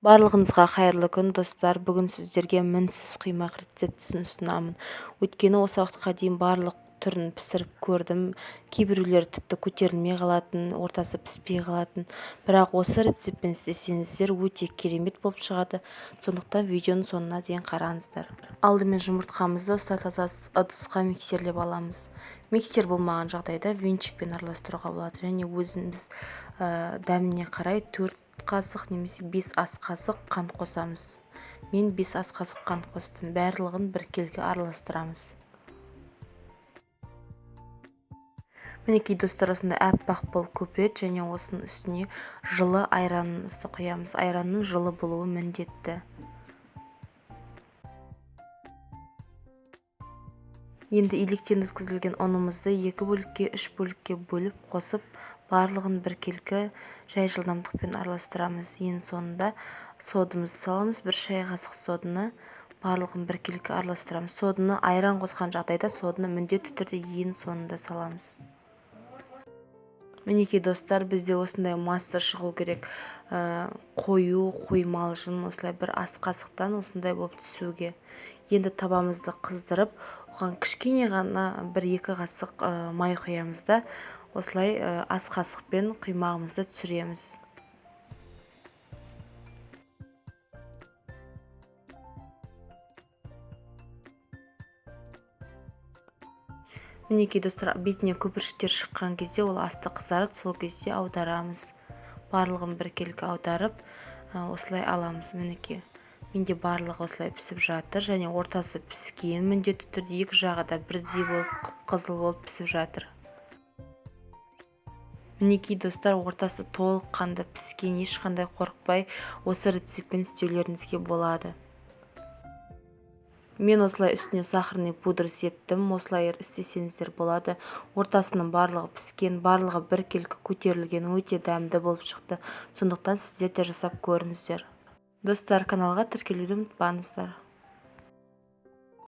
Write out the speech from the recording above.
Барлығыңызға қайырлы күн, достар. Бүгін сіздерге мінсіз құймақ рецептісін ұсынамын. Өйткені осы уақытқа дейін барлық түрін пісіріп көрдім. Кейбіреулері тіпті көтерілмей қалатын, ортасы піспей қалатын. Бірақ осы рецептпен істесеңіздер өте керемет болып шығады. Сондықтан видеоның соңына дейін қараңыздар. Алдымен жұмыртқамызды таза ыдысқа миксерлеп аламыз. Миксер болмаған жағдайда венчикпен араластыруға болады. Және өзіміз дәміне қарай 4 қасық немесе 5 ас қасық қант қосамыз. Мен 5 ас қасық қант қостым. Барлығын біркелкі араластырамыз. Мінекей достар, осында аппақ болып көпіреді, және осының үстіне жылы айранымызды құямыз. Айранның жылы болуы міндетті. Енді илектен өткізілген ұнымызды 2 бөлікке 3 бөлікке бөліп қосып, барлығын біркелкі жай жылдамдықпен араластырамыз. Ең соңында содымызды саламыз. 1 шай қасық содыны барлығын біркелкі араластырамыз. Содыны айран қосқан жағдайда содыны міндетті түрде ең соңында саламыз. Мінекей достар, бізде осындай масса шығу керек. Қою, қоймалжын осылай 1 ас қасықтан осындай болып түсуге. Енді табамызды қыздырып, оған кішкене ғана 1-2 қасық май құямыз да, осылай ас қасықпен құймағымызды түсіреміз. Мінекей достар, бетіне көпіршіктер шыққан кезде ол асты қызарып, сол кезде аударамыз. Барлығын біркелкі аударып, осылай аламыз. Мінекей. Менде барлығы осылай пісіп жатыр, және ортасы піскен. Міндетті түрде екі жағы да бірдей болып, қызыл болып пісіп жатыр. Мінекей достар, ортасы толыққанды піскен, ешқандай қорықпай осы рецептпен істеулеріңізге болады. Мен осылай үстіне сахарный пудра септім, осылай істесеңіздер болады. Ортасының барлығы піскен, барлығы біркелкі көтерілген, өте дәмді болып шықты. Сондықтан сіздер де жасап көріңіздер. Достар, каналға тіркелуді ұмытпаңыздар.